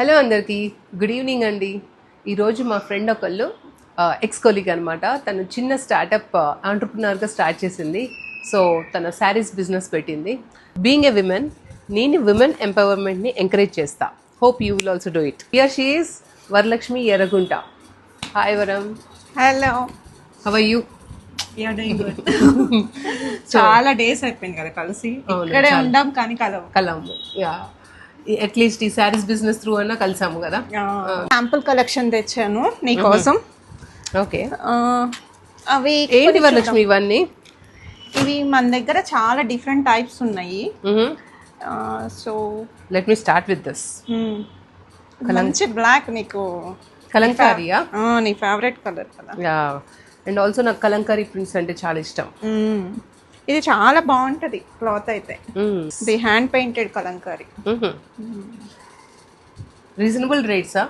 Hello అందరికీ good evening అండి. ఈరోజు మా ఫ్రెండ్ ఒకళ్ళు ఎక్స్ కొలీగ్ అనమాట. తను చిన్న స్టార్టప్ ఆంటర్ప్రినర్గా స్టార్ట్ చేసింది. సో తన శారీస్ బిజినెస్ పెట్టింది. బీయింగ్ ఎ విమెన్, నేను విమెన్ ఎంపవర్మెంట్ని ఎంకరేజ్ చేస్తా. Hope you will also do it. Here she is Varalakshmi Erragunta. Hi Varam. Hello, how are you? చాలా డేస్ అయిపోయింది కదా కలిసి. ఇక్కడే ఉండాం కానీ కలము. యా, అట్లీస్ట్ ఈ శారీస్ బిజినెస్ త్రూ అన్నా కలిసాము కదా. శాంపుల్ కలెక్షన్ తెచ్చాను నీకోసం. ఓకే, అవి ఏంటి వరలక్ష్మి ఇవన్నీ? ఇవి మన దగ్గర చాలా డిఫరెంట్ టైప్స్ ఉన్నాయి. So let me start with this. మంచి బ్లాక్, నీకు కలంకారియా? నీ ఫేవరెట్ కలర్ కదా. యా, అండ్ ఆల్సో నాకు కలంకారీ ప్రింట్స్ అంటే చాలా ఇష్టం. ఇది చాలా బాగుంటది క్లాత్ అయితే. ఇది హ్యాండ్ పెయింటెడ్ కలంకారీ. రీజనబుల్ రేట్సా?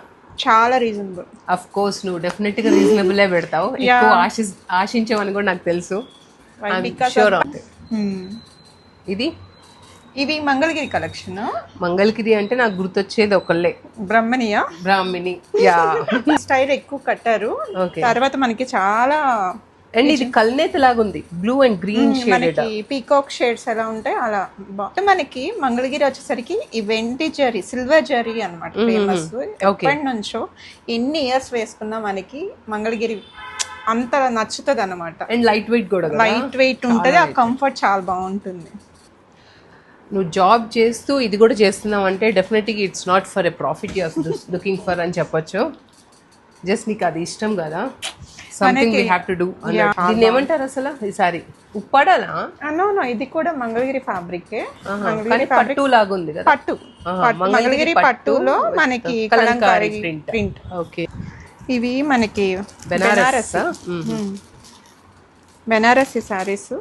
చాలా రీజనబుల్. అఫ్ కోర్స్, నువ్వు డెఫినెట్ గా రీజనబుల్ పెడతావు. ఎక్కువ ఆశించావని కూడా నాకు తెలుసు. షూర్ అవుతుంది. ఇది ఇవి మంగళగిరి కలెక్షన్. మంగళగిరి అంటే నాకు గుర్తొచ్చేది ఒకళ్ళే, బ్రాహ్మిణి. యా, స్టైల్ ఎక్కువ కట్టారు. తర్వాత మనకి చాలా అండ్ ఇది కల్నేత లాగా ఉంది, blue and green shaded. Peacock shades ఎలా ఉంటాయి అలా. మనకి మంగళగిరి వచ్చేసరికి ఈ వెండి జరీ, సిల్వర్ జరీ అనమాట ఫేమస్. ఎప్పటి నుంచో ఎన్ని ఇయర్స్ వేసుకున్నా మనకి మంగళగిరి అంత నచ్చుతుంది అనమాట. అండ్ లైట్ వెయిట్ కూడా, లైట్ వెయిట్ ఉంటుంది. ఆ కంఫర్ట్ చాలా బాగుంటుంది. నువ్వు జాబ్ చేస్తూ ఇది కూడా చేస్తున్నావు అంటే డెఫినెట్గా it's not for a profit you're looking for అని చెప్పొచ్చు. జస్ట్ నీకు అది ఇష్టం కదా, something we have to do. దీన్ని ఏమంటారు అసలు ఈ సారీ? ఉప్పాడాలా? ఇది కూడా మంగళగిరి ఫ్యాబ్రిక్. పట్టు లాగా ఉంది కదా. పట్టు, మంగళగిరి పట్టులో మనకి కలంకారీ ప్రింట్. ఓకే, ఇవి మనకి బెనారసి సారీస్.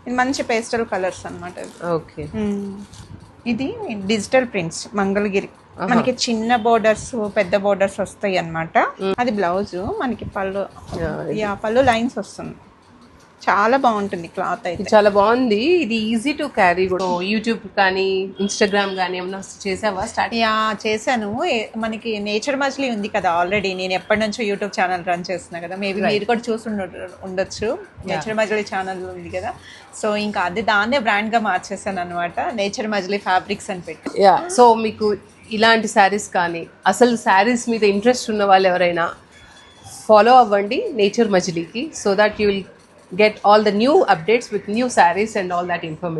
ఇది మంచి పేస్టల్ కలర్స్ అన్నమాట. ఓకే, ఇది డిజిటల్ ప్రింట్స్ మంగళగిరి. మనకి చిన్న బోర్డర్స్, పెద్ద బోర్డర్స్ వస్తాయి అన్నమాట. అది బ్లౌజ్, మనకి పళ్ళు లైన్స్ వస్తుంది. చాలా బాగుంటుంది క్లాత్ అయితే. చాలా బాగుంది. ఇది ఈజీ టు క్యారీ కూడా. యూట్యూబ్ కానీ ఇన్స్టాగ్రామ్ కానీ ఏమన్నా చేసావా? స్టార్ట్ చేశాను. మనకి నేచర్ మజిలీ ఉంది కదా ఆల్రెడీ. నేను ఎప్పటి నుంచో యూట్యూబ్ ఛానల్ రన్ చేస్తున్నా కదా. మేబీ మీరు కూడా చూసి ఉండొచ్చు. నేచర్ మజిలీ ఛానల్ ఉంది కదా. సో ఇంకా దాన్నే బ్రాండ్ గా మార్చేసాను అనమాట. నేచర్ మజిలీ ఫ్యాబ్రిక్స్ అని పెట్టి. సో మీకు ఇలాంటి శారీస్ కానీ, అసలు శారీస్ మీద ఇంట్రెస్ట్ ఉన్న వాళ్ళు ఎవరైనా ఫాలో అవ్వండి నేచర్ మజిలీకి. So that you will get all the new updates with new sarees and all that information.